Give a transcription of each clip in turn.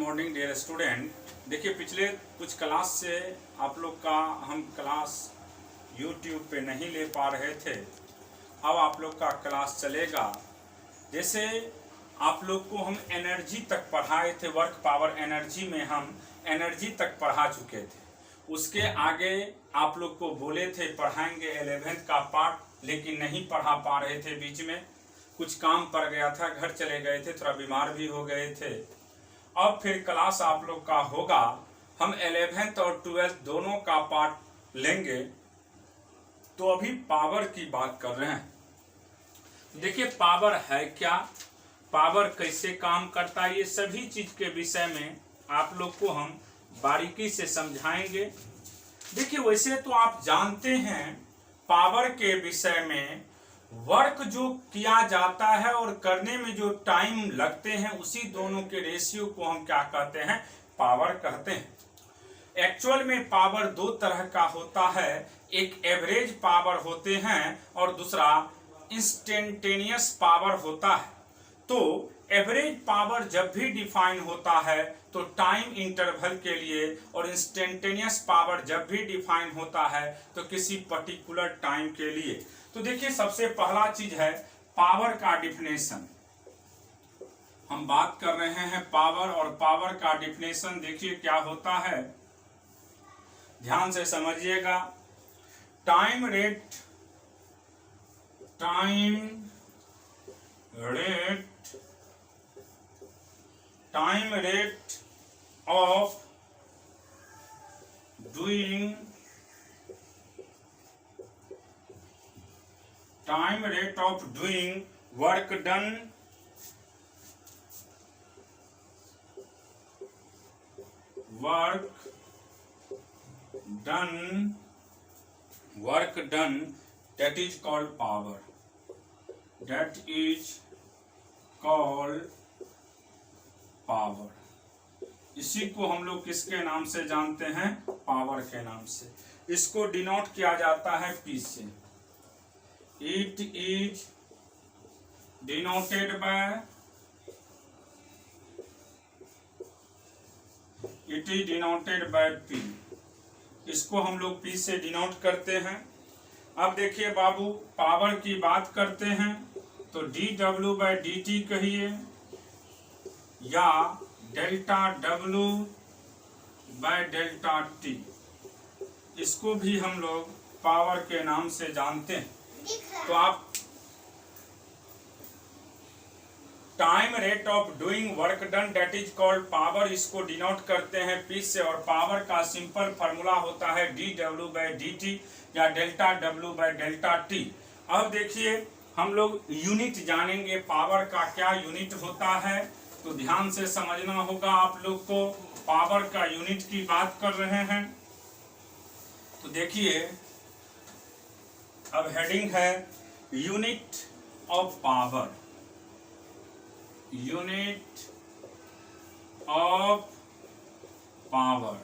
Morning dear student. देखिए, पिछले कुछ क्लास से आप लोग का हम क्लास यूट्यूब पे नहीं ले पा रहे थे। अब आप लोग का क्लास चलेगा। जैसे आप लोग को हम एनर्जी तक पढ़ाए थे, वर्क पावर एनर्जी में हम एनर्जी तक पढ़ा चुके थे। उसके आगे आप लोग को बोले थे पढ़ाएंगे 11th का पार्ट, लेकिन नहीं पढ़ा पा रहे थे। बीच में कुछ काम पड़ गया था, घर चले गए थे, थोड़ा बीमार भी हो गए थे। अब फिर क्लास आप लोग का होगा। हम 11th और 12th दोनों का पार्ट लेंगे। तो अभी पावर की बात कर रहे हैं। देखिए, पावर है क्या, पावर कैसे काम करता है, ये सभी चीज के विषय में आप लोग को हम बारीकी से समझाएंगे। देखिए, वैसे तो आप जानते हैं पावर के विषय में वर्क जो किया जाता है और करने में जो टाइम लगते हैं, उसी दोनों के रेशियो को हम क्या कहते हैं, पावर कहते हैं। एक्चुअल में पावर दो तरह का होता है, एक एवरेज पावर होते हैं और दूसरा इंस्टेंटेनियस पावर होता है। तो एवरेज पावर जब भी डिफाइन होता है तो टाइम इंटरवल के लिए, और इंस्टेंटेनियस पावर जब भी डिफाइन होता है तो किसी पर्टिकुलर टाइम के लिए। तो देखिए, सबसे पहला चीज है पावर का डिफिनेशन। हम बात कर रहे हैं पावर, और पावर का डिफिनेशन देखिए क्या होता है, ध्यान से समझिएगा। Time rate of doing work done that is called power. That is called power. इसी को हम लोग किसके नाम से जानते हैं, पावर के नाम से। इसको डिनोट किया जाता है P से। It is denoted by P। इसको हम लोग P से डिनोट करते हैं। अब देखिए बाबू, पावर की बात करते हैं तो dW/dt कहिए या डेल्टा W/ΔT, इसको भी हम लोग पावर के नाम से जानते हैं। तो आप time rate of doing work done that is called power, इसको डिनोट करते हैं P से। और पावर का सिंपल फार्मूला होता है dW/dt या डेल्टा W/ΔT। अब देखिए, हम लोग यूनिट जानेंगे पावर का क्या यूनिट होता है, तो ध्यान से समझना होगा आप लोग को। पावर का यूनिट की बात कर रहे हैं तो देखिए, अब हेडिंग है unit of power. Unit of power.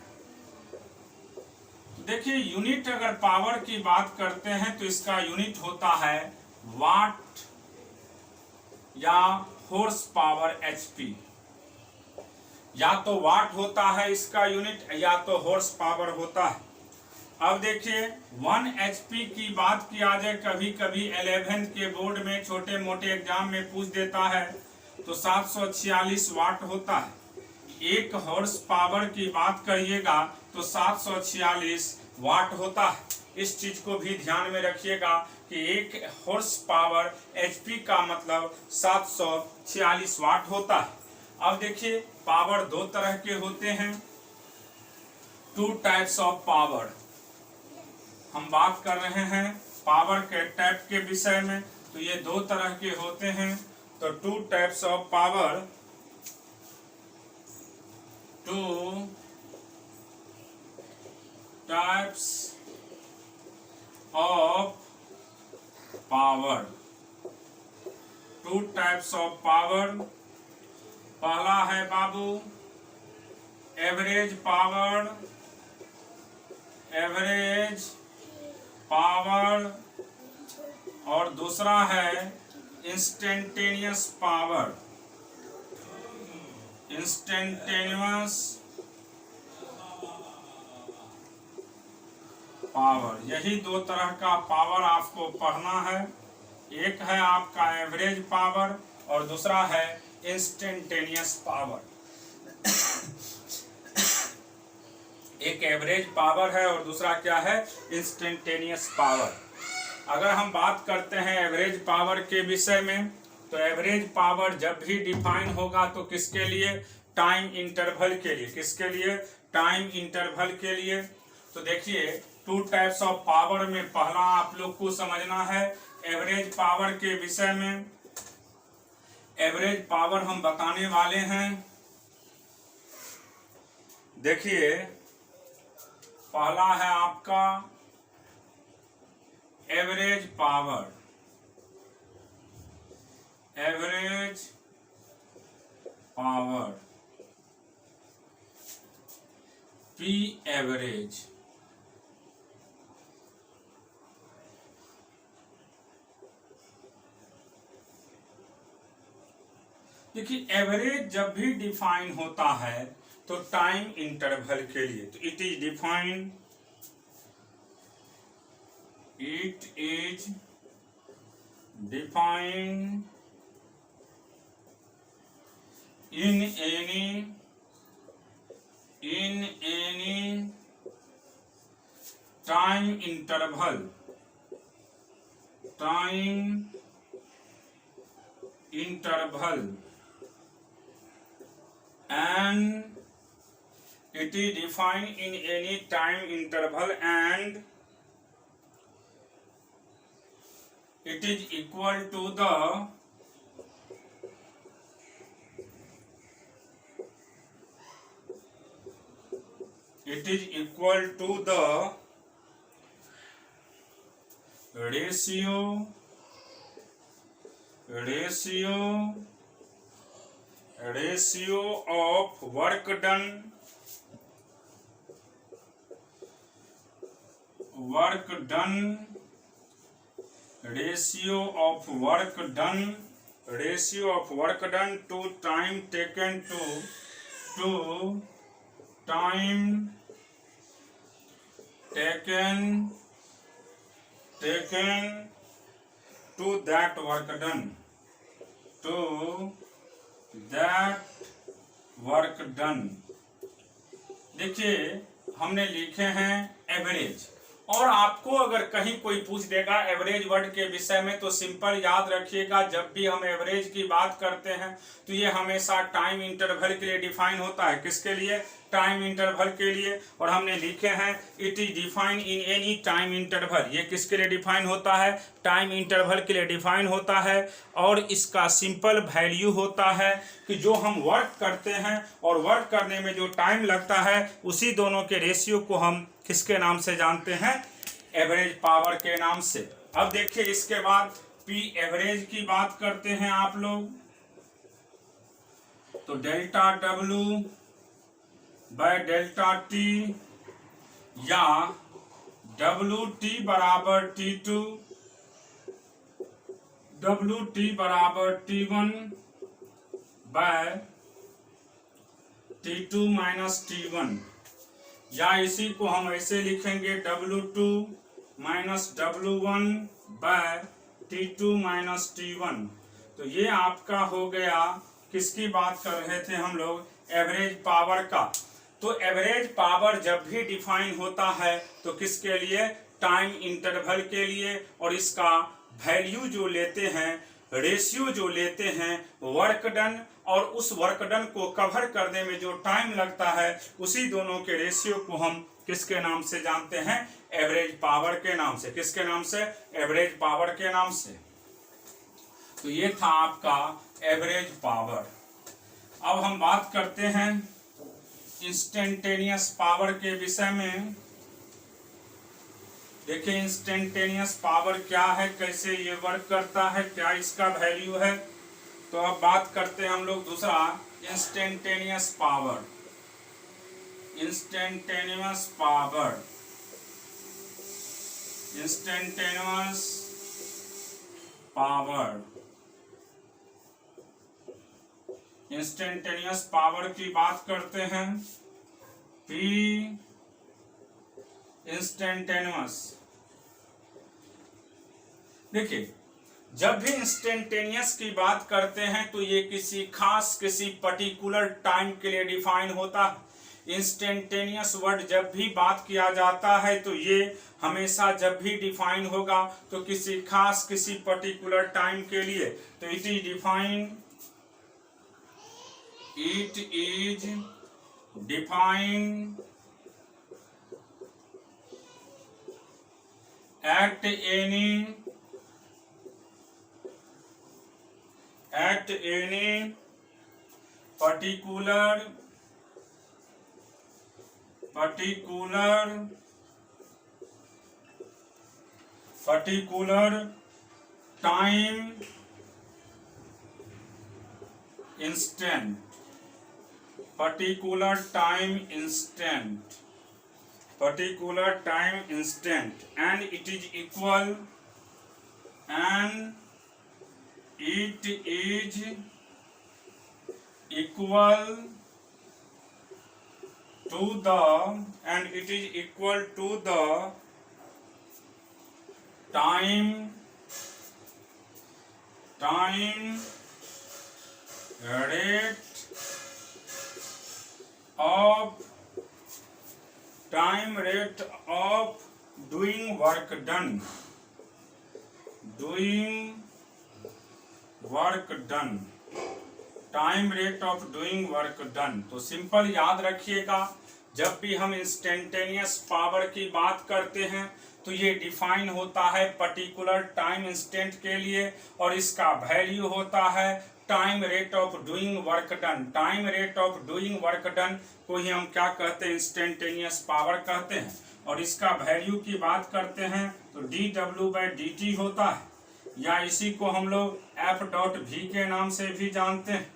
देखिए, यूनिट अगर पावर की बात करते हैं तो इसका यूनिट होता है वाट या हॉर्स पावर HP। या तो वाट होता है इसका यूनिट, या तो हॉर्स पावर होता है। अब देखिए, 1 HP की बात किया जाए, कभी कभी 11th के बोर्ड में छोटे मोटे एग्जाम में पूछ देता है, तो 746 वाट होता है। एक हॉर्स पावर की बात करिएगा तो 746 वाट होता है। इस चीज को भी ध्यान में रखिएगा कि एक हॉर्स पावर HP का मतलब 746 वाट होता है। अब देखिए, पावर दो तरह के होते हैं, 2 टाइप्स ऑफ पावर। हम बात कर रहे हैं पावर के टाइप के विषय में, तो ये दो तरह के होते हैं। तो 2 types of power, 2 types of power. 2 types of power. पहला है बाबू एवरेज पावर, और दूसरा है इंस्टेंटेनियस पावर। Instantaneous power. यही दो तरह का पावर आपको पढ़ना है। एक है आपका एवरेज पावर और दूसरा है इंस्टेंटेनियस पावर। एक एवरेज पावर है और दूसरा क्या है, इंस्टेंटेनियस पावर। अगर हम बात करते हैं एवरेज पावर के विषय में, तो एवरेज पावर जब भी डिफाइन होगा तो किसके लिए, टाइम इंटरवल के लिए। किसके लिए, टाइम इंटरवल के लिए। तो देखिए टू टाइप्स ऑफ पावर में पहला आप लोग को समझना है एवरेज पावर के विषय में। एवरेज पावर हम बताने वाले हैं। देखिए पहला है आपका average power. Average power, P average. देखिए एवरेज जब भी डिफाइन होता है तो टाइम इंटरवल के लिए, तो it is defined, it is defined in any time interval, and it is defined in any time interval and it is equal to the ratio of work done to time taken to that work done। देखिए हमने लिखे हैं average, और आपको अगर कहीं कोई पूछ देगा एवरेज वर्ड के विषय में तो सिंपल याद रखिएगा, जब भी हम एवरेज की बात करते हैं तो ये हमेशा टाइम इंटरवल के लिए डिफाइन होता है। किसके लिए, टाइम इंटरवल के लिए। और हमने लिखे हैं it is define in any time interval. ये किसके लिए डिफाइन होता है, टाइम इंटरवल के लिए डिफाइन होता है। और इसका सिंपल वैल्यू होता है कि जो हम वर्क करते हैं और वर्क करने में जो टाइम लगता है उसी दोनों के रेशियो को हम किसके नाम से जानते हैं, एवरेज पावर के नाम से। अब देखिए इसके बाद पी एवरेज की बात करते हैं आप लोग, तो delta W by delta T या डब्ल्यू टी बराबर T2, डब्ल्यू टी बराबर T1 bye T2 minus T1, या इसी को हम ऐसे लिखेंगे W2 minus W1 bye T2 minus T1। तो ये आपका हो गया, किसकी बात कर रहे थे हम लोग, एवरेज पावर का। तो एवरेज पावर जब भी डिफाइन होता है तो किसके लिए, टाइम इंटरवल के लिए। और इसका वैल्यू जो लेते हैं, रेशियो जो लेते हैं वर्क डन, और उस वर्क डन को कवर करने में जो टाइम लगता है उसी दोनों के रेशियो को हम किसके नाम से जानते हैं, एवरेज पावर के नाम से। किसके नाम से, एवरेज पावर के नाम से। तो ये था आपका एवरेज पावर। अब हम बात करते हैं इंस्टेंटेनियस पावर के विषय में। देखिए इंस्टेंटेनियस पावर क्या है, कैसे ये वर्क करता है, क्या इसका वैल्यू है। तो अब बात करते हैं हम लोग दूसरा instantaneous power. Instantaneous power, instantaneous power instantaneous power की बात करते हैं, P इंस्टेंटेनियस। देखिए, जब भी इंस्टेंटेनियस की बात करते हैं तो ये किसी खास किसी पर्टिकुलर टाइम के लिए डिफाइन होता है। इंस्टेंटेनियस वर्ड जब भी बात किया जाता है तो ये हमेशा जब भी डिफाइन होगा तो किसी खास किसी पर्टिकुलर टाइम के लिए। तो it is define at any particular time instant, particular time instant, and it is equal to the time rate of doing work done, time rate of doing work done. तो simple याद रखिएगा, जब भी हम instantaneous power की बात करते हैं तो ये डिफाइन होता है पर्टिकुलर टाइम इंस्टेंट के लिए, और इसका वैल्यू होता है time rate of doing work done. Time rate of doing work done को ही हम क्या कहते हैं, इंस्टेंटेनियस पावर कहते हैं। और इसका वैल्यू की बात करते हैं तो dW/dt होता है, या इसी को हम लोग F.V के नाम से भी जानते हैं,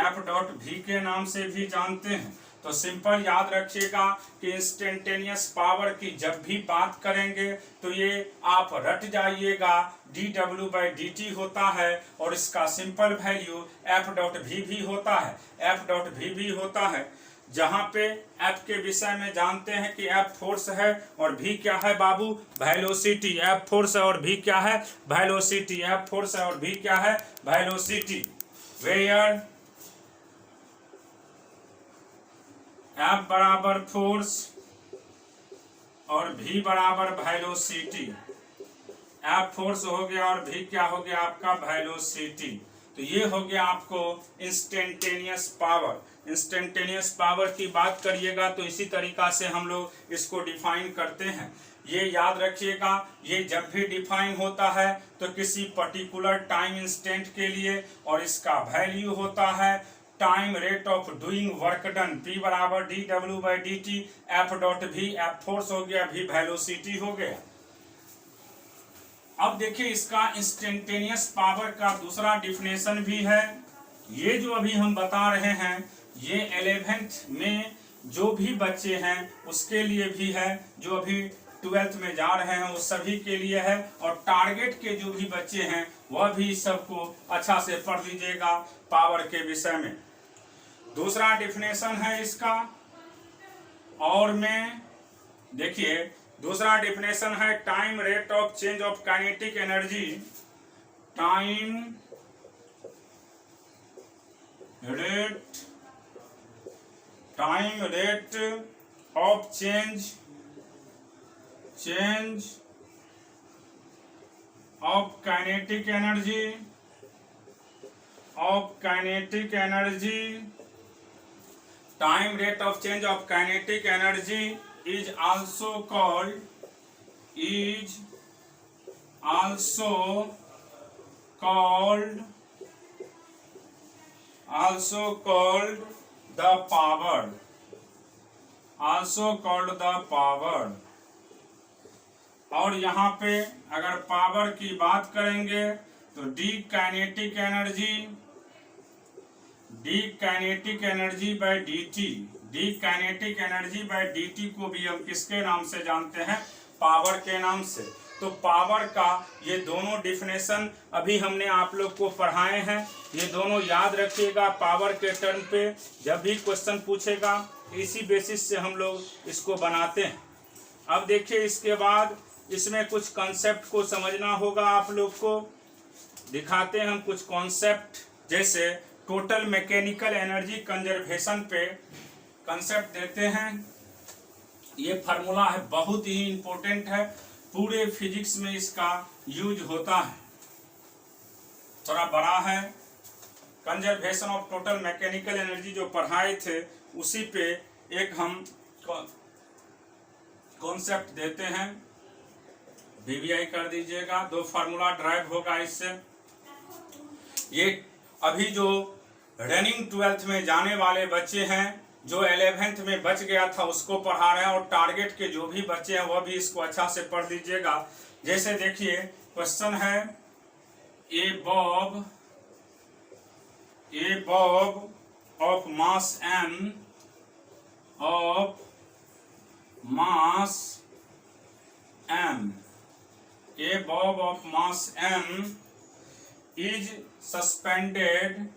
F.V के नाम से भी जानते हैं। तो सिंपल याद रखिएगा कि इंस्टेंटेनियस पावर की जब भी बात करेंगे तो ये आप रट जाइएगा, dW/dt होता है, और इसका सिंपल वैल्यू F.V भी होता है, F.V भी होता है। जहां पे F के विषय में जानते हैं कि F फोर्स है और V क्या है बाबू, वेलोसिटी। F फोर्स है और V क्या है, वेलोसिटी। F फोर्स है और V क्या है, वेलोसिटी। वेयर F बराबर फोर्स और V बराबर वेलोसिटी। F फोर्स हो गया और V क्या हो गया आपका, वेलोसिटी। तो ये हो गया आपको इंस्टेंटेनियस पावर। इंस्टेंटेनियस पावर की बात करिएगा तो इसी तरीका से हम लोग इसको डिफाइन करते हैं। ये याद रखिएगा, ये जब भी डिफाइन होता है तो किसी पर्टिकुलर टाइम इंस्टेंट के लिए, और इसका वैल्यू होता है time rate of doing work done, P बराबर dW/dt, F.V, F फोर्स हो गया, V वेलोसिटी हो गया। अब देखिए, इसका इंस्टेंटेनियस पावर का दूसरा डिफिनेशन भी है। ये जो अभी हम बता रहे हैं ये 11th में जो भी बच्चे हैं उसके लिए भी है, जो अभी 12th में जा रहे हैं उस सभी के लिए है, और टारगेट के जो भी बच्चे हैं वह भी सबको अच्छा से पढ़ लीजिएगा पावर के विषय में। दूसरा डिफिनेशन है इसका, और में देखिए दूसरा डिफिनेशन है time rate of change of kinetic energy, time rate of change of kinetic energy, time rate of change of kinetic energy is also called the power। और यहाँ पे अगर पावर की बात करेंगे तो D kinetic energy by dt को भी हम किसके नाम से जानते हैं, पावर के नाम से। तो पावर का ये दोनों डिफिनेशन अभी हमने आप लोग को पढ़ाए हैं, ये दोनों याद रखिएगा। पावर के टर्म पे जब भी क्वेश्चन पूछेगा इसी बेसिस से हम लोग इसको बनाते हैं। अब देखिए इसके बाद इसमें कुछ कॉन्सेप्ट को समझना होगा आप लोग को। दिखाते हैं हम कुछ कॉन्सेप्ट, जैसे टोटल मैकेनिकल एनर्जी कंजर्वेशन पे कॉन्सेप्ट देते हैं। ये फार्मूला है, बहुत ही इंपॉर्टेंट है, पूरे फिजिक्स में इसका यूज होता है। थोड़ा बड़ा है, conservation of total mechanical energy जो पढ़ाए थे उसी पे एक हम कॉन्सेप्ट देते हैं। वीवीआई कर दीजिएगा, दो फार्मूला ड्राइव होगा इससे। ये अभी जो रनिंग 12th में जाने वाले बच्चे हैं, जो 11th में बच गया था उसको पढ़ा रहे हैं, और टारगेट के जो भी बच्चे हैं वह भी इसको अच्छा से पढ़ लीजिएगा। जैसे देखिए क्वेश्चन है, a bob of mass m a bob of mass m is suspended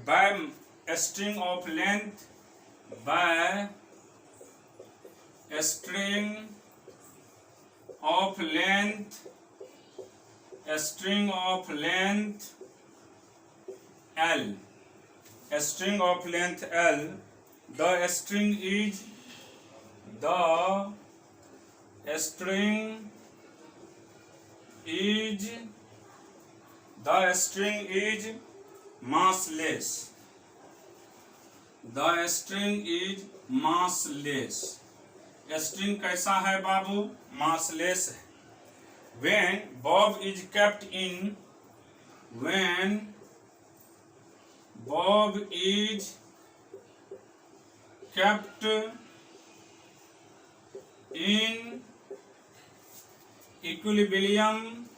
by a string of length L. A string of length L. The string is massless. The string is massless. String कैसा है बाबू? Massless है। When bob is kept in equilibrium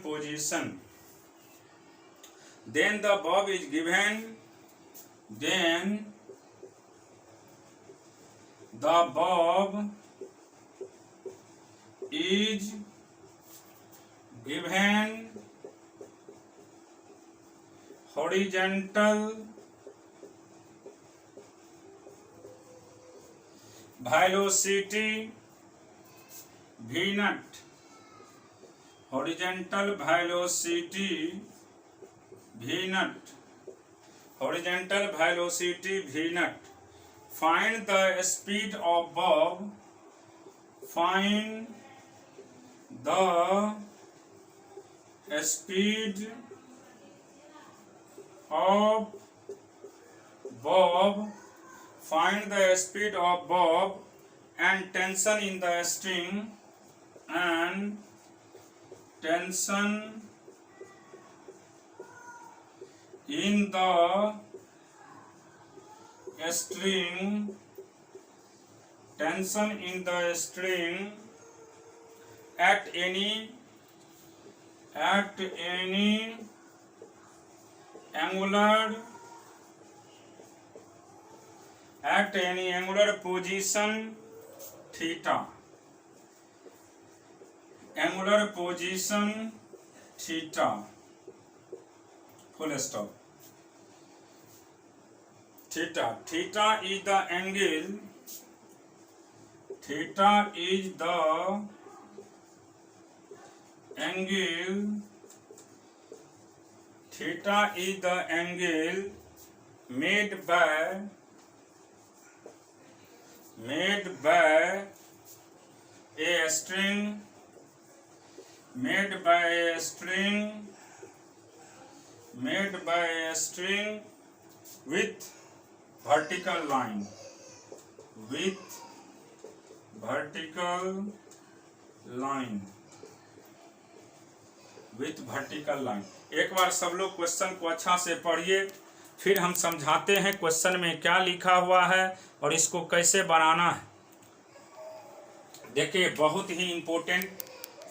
position. Then the bob is given. Horizontal velocity v naught. Horizontal velocity v naught. Find the speed of bob. Find the speed of bob. Find the speed of bob and tension in the string. Tension in the string at any angular position theta. Full stop. Theta is the angle. Theta is the angle made by a string with vertical line. With vertical line. एक बार सब लोग question को अच्छा से पढ़िए, फिर हम समझाते हैं क्वेश्चन में क्या लिखा हुआ है और इसको कैसे बनाना है। देखिए बहुत ही इम्पोर्टेंट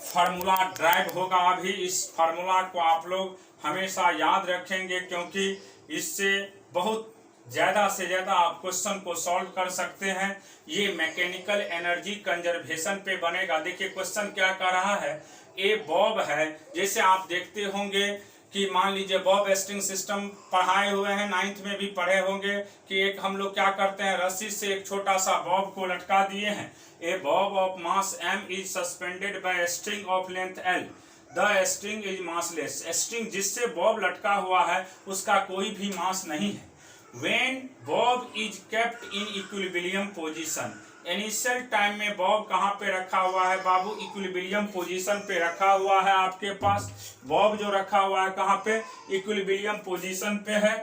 फार्मूला ड्राइव होगा। अभी इस फार्मूला को आप लोग हमेशा याद रखेंगे, क्योंकि इससे बहुत ज़्यादा से ज़्यादा आप क्वेश्चन को सॉल्व कर सकते हैं। ये मैकेनिकल एनर्जी कंजर्वेशन पे बनेगा। देखिए क्वेश्चन क्या कर रहा है, ए बॉब है। जैसे आप देखते होंगे कि मान लीजिए बॉब स्ट्रिंग सिस्टम पढ़ाए हुए हैं, 9th में भी पढ़े होंगे कि एक हम लोग क्या करते हैं, रस्सी से एक छोटा सा बॉब को लटका दिए हैं। A bob of mass m is suspended by string of length l, the string is massless. String जिससे बॉब लटका हुआ है उसका कोई भी मास नहीं है। When bob is kept in equilibrium position, initial time में बॉब कहाँ पे रखा हुआ है बाबू, इक्विलिब्रियम पोजीशन पे रखा हुआ है। आपके पास बॉब जो रखा हुआ है कहाँ पे, इक्विलिब्रियम पोजीशन पे है।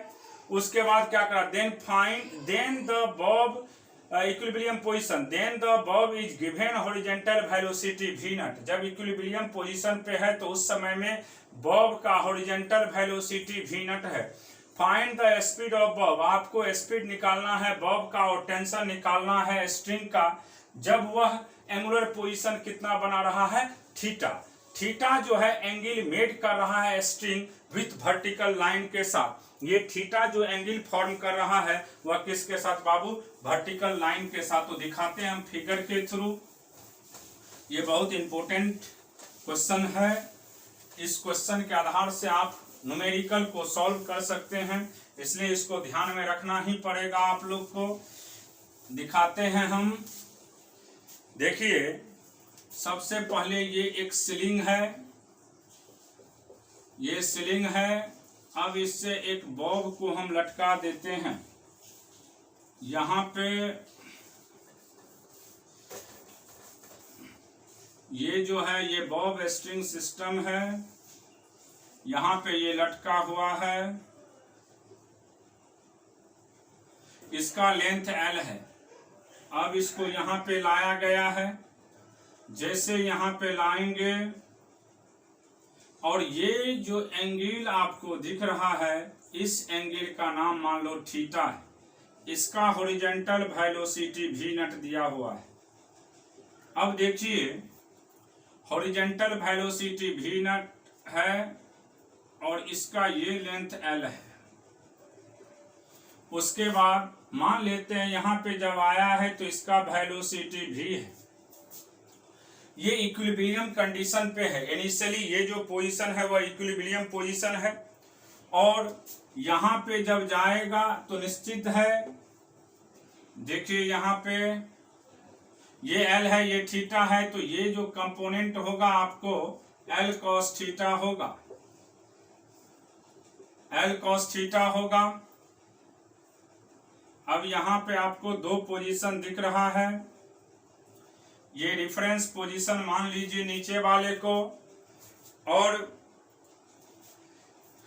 उसके बाद क्या करा, then the bob equilibrium position, then the bob is given horizontal velocity v naught. जब इक्विलिब्रियम पोजीशन पे है तो उस समय में बॉब का हॉरिजॉन्टल वेलोसिटी v नॉट है। Find the speed of bob, आपको स्पीड निकालना है बॉब का और टेंशन निकालना है स्ट्रिंग का, जब वह एंगुलर पोजीशन कितना बना रहा है, थीटा। थीटा जो है एंगल मेड कर रहा है स्ट्रिंग विथ वर्टिकल लाइन के साथ। ये थीटा जो एंगल फॉर्म कर रहा है वह किसके साथ बाबू, वर्टिकल लाइन के साथ। तो दिखाते हैं हम फिगर के थ्रू। ये बहुत इंपॉर्टेंट क्वेश्चन है। इस क्वेश्चन के आधार से आप न्यूमेरिकल को सॉल्व कर सकते हैं, इसलिए इसको ध्यान में रखना ही पड़ेगा आप लोग को। दिखाते हैं हम। देखिए सबसे पहले ये एक सीलिंग है, ये सीलिंग है। अब इससे एक बॉब को हम लटका देते हैं यहाँ पे। ये जो है ये बॉब स्ट्रिंग सिस्टम है, यहाँ पे ये लटका हुआ है, इसका लेंथ l है। अब इसको यहाँ पे लाया गया है। जैसे यहाँ पे लाएंगे और ये जो एंगल आपको दिख रहा है, इस एंगल का नाम मान लो थीटा है। इसका हॉरिजॉन्टल वेलोसिटी v नॉट दिया हुआ है। अब देखिए हॉरिजॉन्टल वेलोसिटी v नॉट है और इसका ये लेंथ l है। उसके बाद मान लेते हैं यहाँ पे जब आया है तो इसका वेलोसिटी v है। ये इक्विलिब्रियम कंडीशन पे है। इनिशियली ये जो पोजीशन है वह इक्विलिब्रियम पोजीशन है, और यहाँ पे जब जाएगा तो निश्चित है, देखिए यहाँ पे ये l है, ये थीटा है, तो ये जो कंपोनेंट होगा आपको l cos थीटा होगा, l cos थीटा होगा। अब यहाँ पे आपको दो पोजीशन दिख रहा है। ये रिफरेंस पोजीशन मान लीजिए नीचे वाले को, और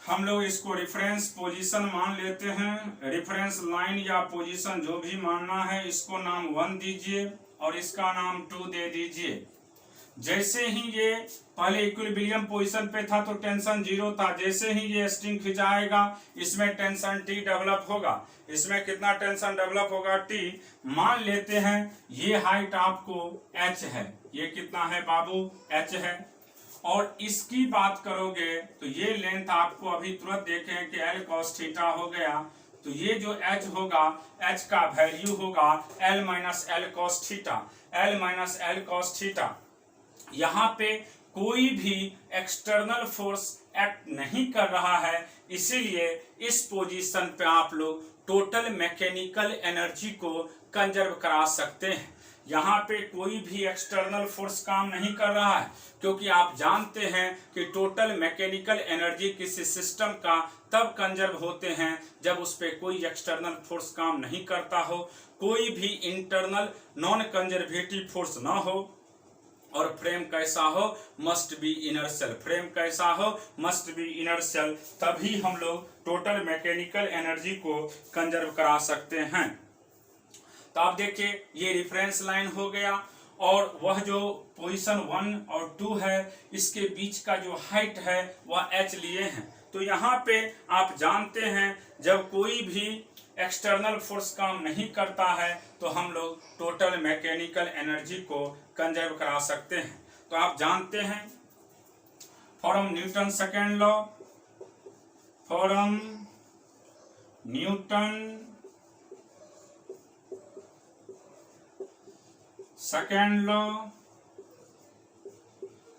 हम लोग इसको रिफरेंस पोजीशन मान लेते हैं। रिफरेंस लाइन या पोजीशन जो भी मानना है, इसको नाम 1 दीजिए और इसका नाम 2 दे दीजिए। जैसे ही ये पहले इक्विलिब्रियम पोजीशन पे था तो टेंशन 0 था। जैसे ही ये स्ट्रिंग खिंचाएगा इसमें टेंशन T डेवलप होगा। इसमें कितना टेंशन डेवलप होगा, T। मान लेते हैं ये हाइट आपको h है, ये कितना है बाबू, h है। और इसकी बात करोगे तो ये लेंथ आपको अभी तुरंत देखें कि l cos थीटा हो गया, तो ये जो h होगा, h का वैल्यू होगा l minus L cos theta, l minus L cos theta. यहाँ पे कोई भी एक्सटर्नल फोर्स एक्ट नहीं कर रहा है, इसीलिए इस पोजीशन पे आप लोग टोटल मैकेनिकल एनर्जी को कंजर्व करा सकते हैं। यहाँ पे कोई भी एक्सटर्नल फोर्स काम नहीं कर रहा है, क्योंकि आप जानते हैं कि टोटल मैकेनिकल एनर्जी किसी सिस्टम का तब कंजर्व होते हैं जब उस पर कोई एक्सटर्नल फोर्स काम नहीं करता हो, कोई भी इंटरनल नॉन कंजर्वेटिव फोर्स ना हो, और फ्रेम कैसा हो, मस्ट बी इनर्शियल। फ्रेम कैसा हो, मस्ट बी इनर्शियल। तभी हम लोग टोटल मैकेनिकल एनर्जी को कंजर्व करा सकते हैं। तो आप देखिए ये रिफरेंस लाइन हो गया, और वह जो पोजीशन 1 और 2 है इसके बीच का जो हाइट है वह h लिए हैं। तो यहाँ पे आप जानते हैं जब कोई भी एक्सटर्नल फोर्स काम नहीं करता है तो हम लोग टोटल मैकेनिकल एनर्जी को कंजर्व करा सकते हैं। तो आप जानते हैं from Newton second law, from Newton second law,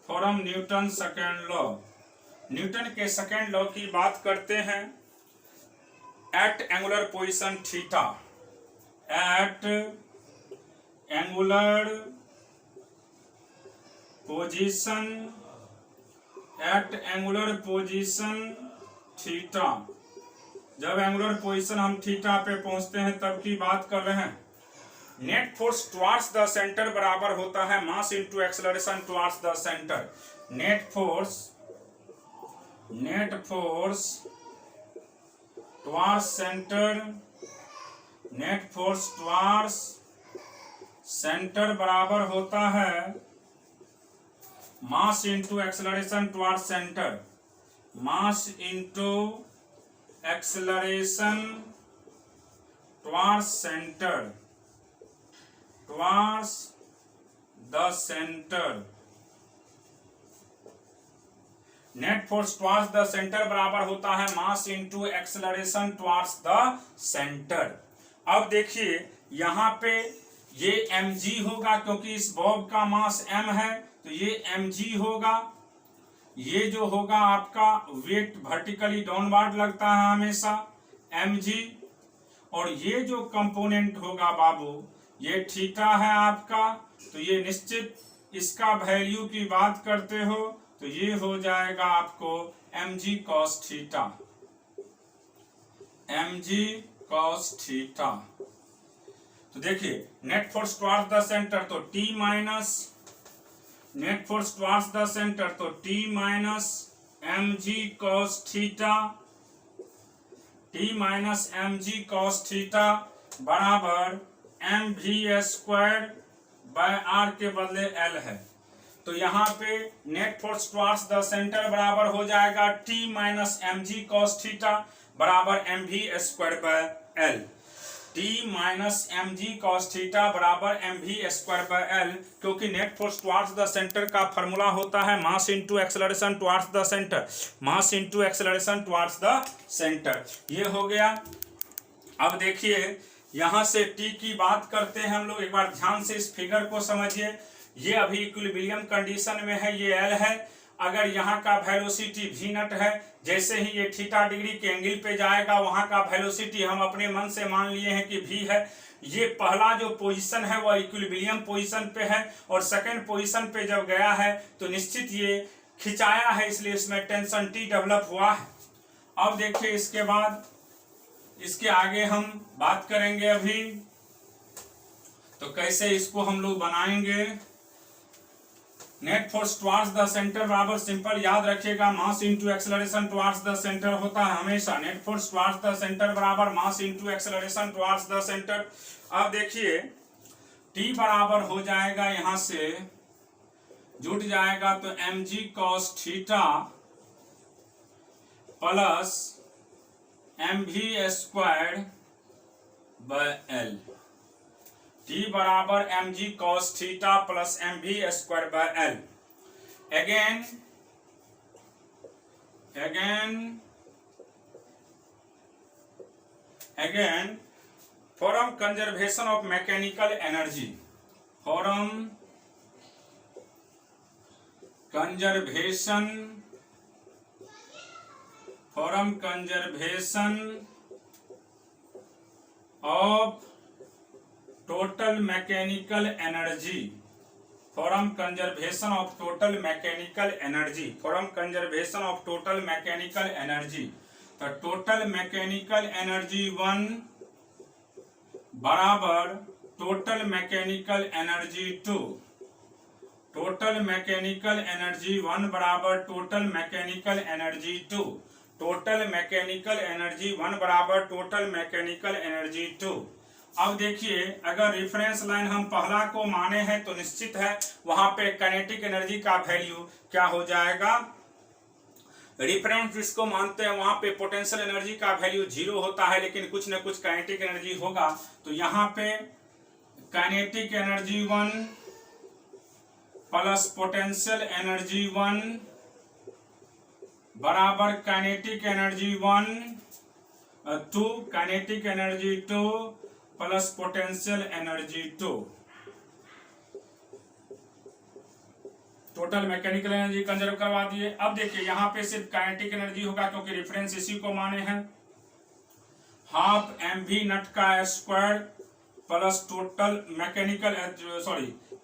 from Newton second law, Newton के सेकेंड लॉ की बात करते हैं। At angular position theta, at angular position, at angular position theta, जब एंगुलर पोजीशन हम थीटा पे पहुंचते हैं तब की बात कर रहे हैं। Net force towards the centre बराबर होता है मास into acceleration towards the centre. Net force towards centre, net force towards centre बराबर होता है मास into acceleration towards centre, mass into acceleration towards centre, towards the centre. Net force towards the centre बराबर होता है मास into acceleration towards the centre. अब देखिए यहाँ पे ये mg होगा क्योंकि इस बॉब का मास m है तो ये mg होगा। ये जो होगा आपका वेट वर्टिकली डाउनवर्ड लगता है हमेशा mg, और ये जो कंपोनेंट होगा बाबू ये थीटा है आपका, तो ये निश्चित इसका वैल्यू की बात करते हो तो ये हो जाएगा आपको mg cos theta, mg cos theta. तो देखिए net force towards the centre तो t minus, net force towards the centre तो t minus mg cos theta, t minus mg cos theta बराबर mv स्क्वायर बाय r के बदले l है। तो यहाँ पे net force towards the centre बराबर हो जाएगा t minus mg cos theta बराबर mv square by l। t minus mg cos theta बराबर mv स्क्वायर बाय l, क्योंकि net force towards the centre का फॉर्मूला होता है मास into acceleration towards the centre, mass into acceleration towards the centre. ये हो गया। अब देखिए यहाँ से t की बात करते हैं हम लोग, एक बार ध्यान से इस फिगर को समझिए। ये अभी इक्विलिब्रियम कंडीशन में है, ये L है। अगर यहाँ का वेलोसिटी v नट है, जैसे ही ये थीटा डिग्री के एंगल पे जाएगा वहाँ का वेलोसिटी हम अपने मन से मान लिए हैं कि v है। ये पहला जो पोजीशन है वह इक्विलिब्रियम पोजीशन पे है और सेकंड पोजीशन पे जब गया है तो निश्चित ये खिंचाया है, इसलिए इसमें टेंशन T डेवलप हुआ है। अब देखिए इसके बाद इसके आगे हम बात करेंगे अभी, तो कैसे इसको हम लोग बनाएंगे। Net force towards the centre बराबर सिंपल याद रखिएगा mass into acceleration towards the centre होता है हमेशा। Net force towards the centre बराबर mass into acceleration towards the centre. अब देखिए t बराबर हो जाएगा, यहां से जुट जाएगा तो mg cos theta plus mv square by l। t बराबर mg cos theta plus mv square by l। again from conservation of mechanical energy, from conservation of total mechanical energy, from conservation of total mechanical energy, from conservation of total mechanical energy। तो total mechanical energy 1 बराबर total mechanical energy 2, total mechanical energy 1 बराबर total mechanical energy 2, total mechanical energy 1 बराबर total mechanical energy 2। अब देखिए, अगर reference line हम पहला को माने हैं तो निश्चित है वहां पे काइनेटिक एनर्जी का वैल्यू क्या हो जाएगा, रेफरेंस जिसको मानते हैं वहां पे पोटेंशियल एनर्जी का वैल्यू 0 होता है, लेकिन कुछ न कुछ काइनेटिक एनर्जी होगा। तो यहाँ पे kinetic energy 1 plus potential energy 1 बराबर kinetic energy 1 2 kinetic energy 2 plus potential energy 2। Total mechanical energy conserve करवा दिए। अब देखिए यहाँ पे सिर्फ काइनेटिक एनर्जी होगा क्योंकि रेफरेंस इसी को माने हैं। हाफ mv नट का square plus total mechanical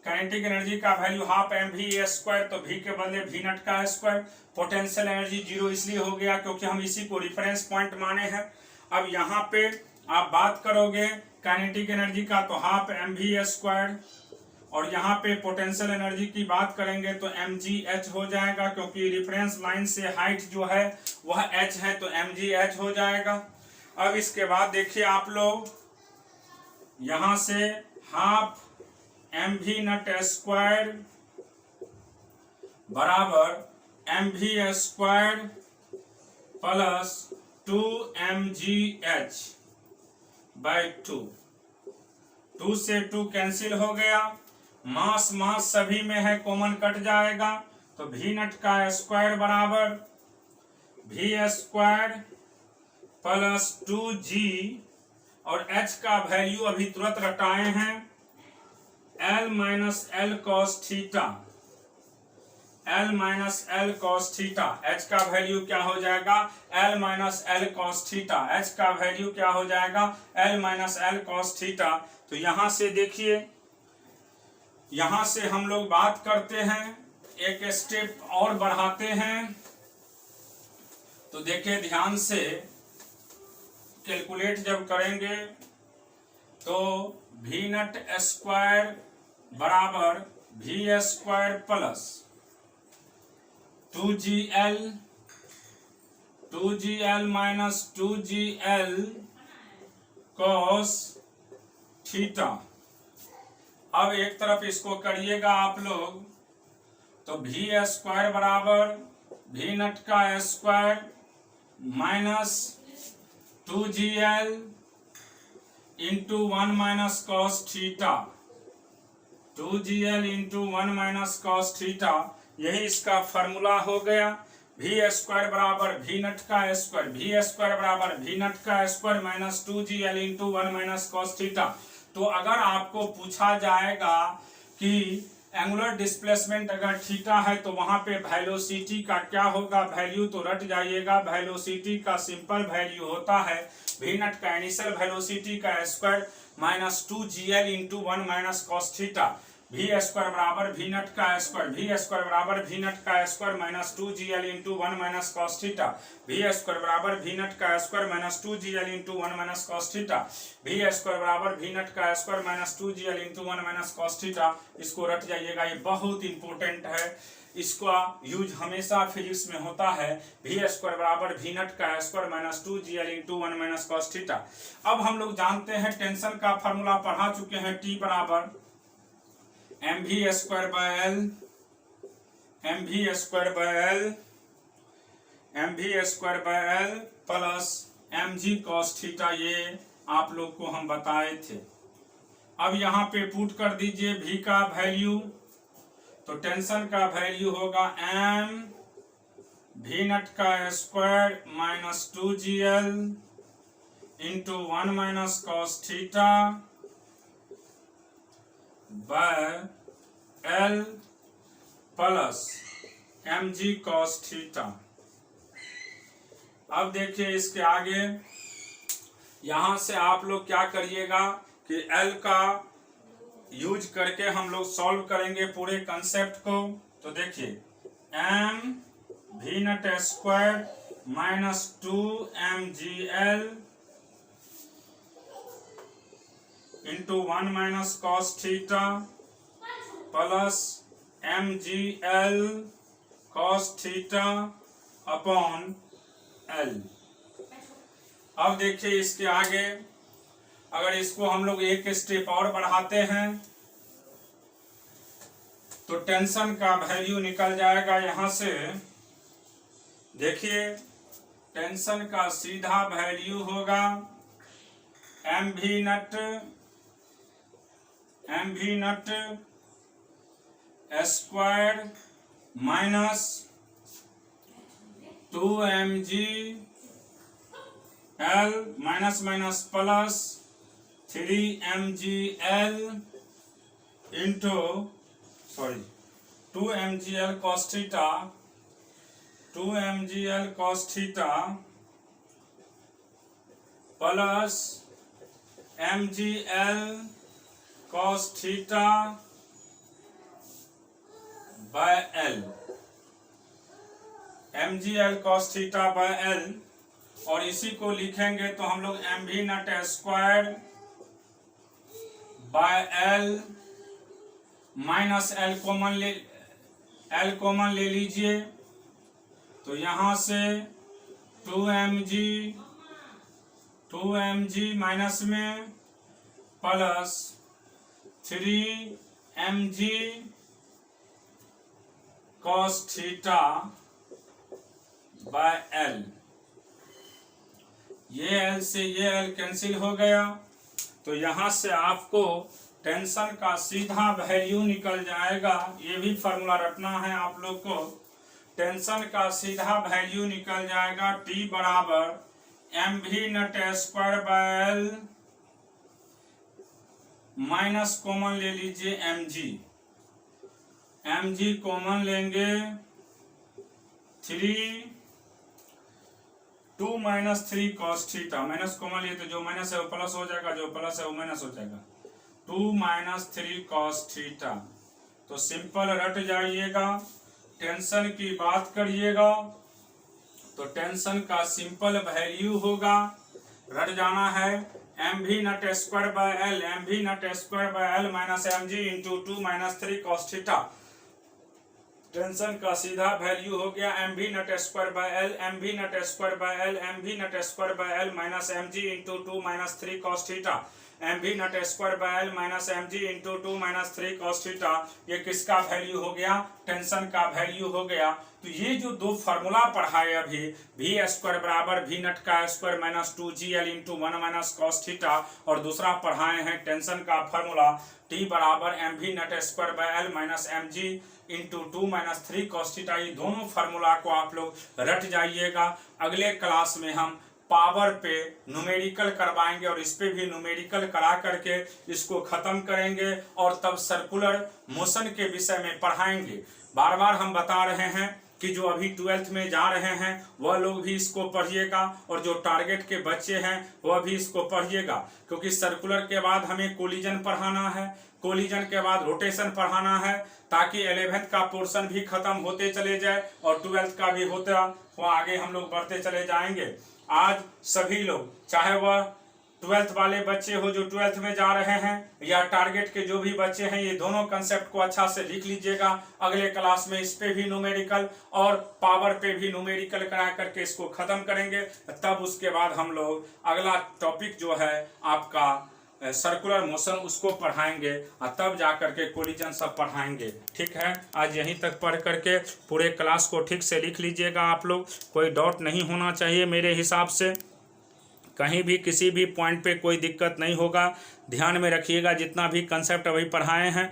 kinetic energy का वैल्यू हाफ mv स्क्वायर, तो v के बदले v नट का स्क्वायर। पोटेंशियल एनर्जी 0 इसलिए हो गया क्योंकि हम इसी को रेफरेंस पॉइंट माने हैं। अब यहाँ पे आप बात करोगे काइनेटिक एनर्जी का तो हाफ mv स्क्वायर, और यहाँ पे पोटेंशियल एनर्जी की बात करेंगे तो mgh हो जाएगा, क्योंकि रेफरेंस लाइन से हाइट जो है वह h है तो mgh हो जाएगा। अब इसके बाद देखिए आप लोग यहाँ से हाफ mv नट स्क्वायर बराबर mv square plus 2mgh by 2, 2 से 2 कैंसिल हो गया, मास मास सभी में है, कॉमन कट जाएगा, तो v नट का स्क्वायर बराबर v स्क्वायर प्लस 2g, और h का वैल्यू अभी तुरंत रटाए हैं l minus L cos theta, l minus L cos theta. h का वैल्यू क्या हो जाएगा, l minus L cos theta. h का वैल्यू क्या हो जाएगा, l minus L cos theta. तो यहां से देखिए, यहां से हम लोग बात करते हैं, एक स्टेप और बढ़ाते हैं। तो देखिए ध्यान से, कैलकुलेट जब करेंगे तो v नट स्क्वायर बराबर v square plus 2gl minus 2gl cos theta. अब एक तरफ इसको करिएगा आप लोग, तो v स्क्वायर बराबर v नट का square minus 2gl into 1 minus cos theta, 2gl into 1 minus cos theta, यही इसका फॉर्मूला हो गया। v स्क्वायर बराबर v नट का स्क्वायर, v स्क्वायर बराबर v नट का square minus 2gl into 1 minus cos theta. तो अगर आपको पूछा जाएगा कि एंगुलर डिस्प्लेसमेंट अगर थीटा है तो वहां पे वेलोसिटी का क्या होगा वैल्यू, तो रट जाइएगा। वेलोसिटी का सिंपल वैल्यू होता है v नट का इनिशियल वेलोसिटी का square minus 2gl into 1 minus cos theta. v square बराबर v नट का स्क्वायर, v स्क्वायर बराबर v नट का square minus 2gl into 1 minus cos theta, v square बराबर v नट का square minus 2gl into 1 minus cos theta, v square बराबर v नट का square minus 2gl into 1 minus cos theta. इसको रट जाइएगा, ये बहुत इंपॉर्टेंट है, इसका यूज हमेशा फिजिक्स में होता है। v स्क्वायर बराबर v नट का square minus 2gl into 1 minus cos theta. अब हम लोग जानते हैं, टेंशन का फॉर्मूला पढ़ा चुके हैं, T बराबर mv square by L, mv square by L, mv square by L plus mg cos theta, ये आप लोग को हम बताए थे। अब यहाँ पे पुट कर दीजिए v का वैल्यू, तो टेंशन का वैल्यू होगा m v नट का square minus 2gl into 1 minus cos theta by L plus mg cos theta. अब देखिए इसके आगे, यहां से आप लोग क्या करिएगा कि L का यूज करके हम लोग सॉल्व करेंगे पूरे कंसेप्ट को। तो देखिए m v naught square minus 2mgl into 1 minus cos theta plus mgl cos theta upon l। अब देखिए इसके आगे, अगर इसको हम लोग एक स्टेप और बढ़ाते हैं तो टेंशन का वैल्यू निकल जाएगा यहाँ से। देखिए टेंशन का सीधा वैल्यू होगा MV naught square minus 2mg L minus minus plus 3mgl into 2mgl cos theta 2mgl cos theta plus mgl cos theta by L, mgl cos theta by L, और इसी को लिखेंगे तो हम लोग MV naught square by L minus L common ले लीजिए तो यहाँ से 2mg माइनस में plus 3mg cos theta by L, ये L से ये L कैंसिल हो गया तो यहाँ से आपको टेंशन का सीधा वैल्यू निकल जाएगा। ये भी फार्मूला रखना है आप लोग को। टेंशन का सीधा वैल्यू निकल जाएगा T बराबर MV naught square by L minus common ले लीजिए mg कॉमन लेंगे 2 minus 3 cos theta, minus common लिए तो जो माइनस है वो प्लस हो जाएगा, जो प्लस है वो माइनस हो जाएगा, 2 माइनस 3 cos थीटा। तो सिंपल रट जाइएगा। टेंशन की बात करिएगा तो टेंशन का सिंपल वैल्यू होगा, रट जाना है, MV naught square by L, MV naught square by L minus mg into 2 minus 3 cos theta. Tension का सीधा वैल्यू हो गया MV naught square by L, MV naught square by L, MV naught square by L minus mg into 2 minus 3 cos theta, MV naught square by L minus mg into 2 minus 3 cos theta. ये किसका value हो गया? Tension का value हो गया। तो ये जो दो फार्मूला पढ़ाए अभी, वी स्क्वायर बराबर वी नट का square minus 2gl into 1 minus cos theta, और दूसरा पढ़ाए हैं टेंशन का फार्मूला T बराबर MV naught square by L minus mg into 2 minus 3 cos theta. ये दोनों फार्मूला को आप लोग रट जाइएगा। अगले क्लास में हम पावर पे न्यूमेरिकल करवाएंगे और इस पे भी न्यूमेरिकल करा करके इसको खत्म करेंगे और तब सर्कुलर मोशन के विषय में पढ़ाएंगे। बार बार हम बता रहे हैं कि जो अभी 12th में जा रहे हैं वह लोग भी इसको पढ़िएगा और जो टारगेट के बच्चे हैं वह भी इसको पढ़िएगा, क्योंकि सर्कुलर के बाद हमें कोलिजन पढ़ाना है, कोलिजन के बाद रोटेशन पढ़ाना है, ताकि 11th का पोर्शन भी खत्म होते चले जाए और 12th का भी होता वो आगे हम लोग बढ़ते चले जाएंगे। आज सभी लोग, चाहे वह 12th वाले बच्चे हो जो 12th में जा रहे हैं या टारगेट के जो भी बच्चे हैं, ये दोनों कंसेप्ट को अच्छा से लिख लीजिएगा। अगले क्लास में इस पे भी न्यूमेरिकल और पावर पे भी न्यूमेरिकल करा करके इसको खत्म करेंगे। तब उसके बाद हम लोग अगला टॉपिक जो है आपका सर्कुलर मोशन उसको पढ़ाएंगे और तब जा करके कोलिजन सब पढ़ाएंगे। ठीक है, आज यहीं तक पढ़ करके पूरे क्लास को ठीक से लिख लीजिएगा आप लोग, कोई डाउट नहीं होना चाहिए मेरे हिसाब से। कहीं भी किसी भी पॉइंट पे कोई दिक्कत नहीं होगा। ध्यान में रखिएगा जितना भी कंसेप्ट अभी पढ़ाए हैं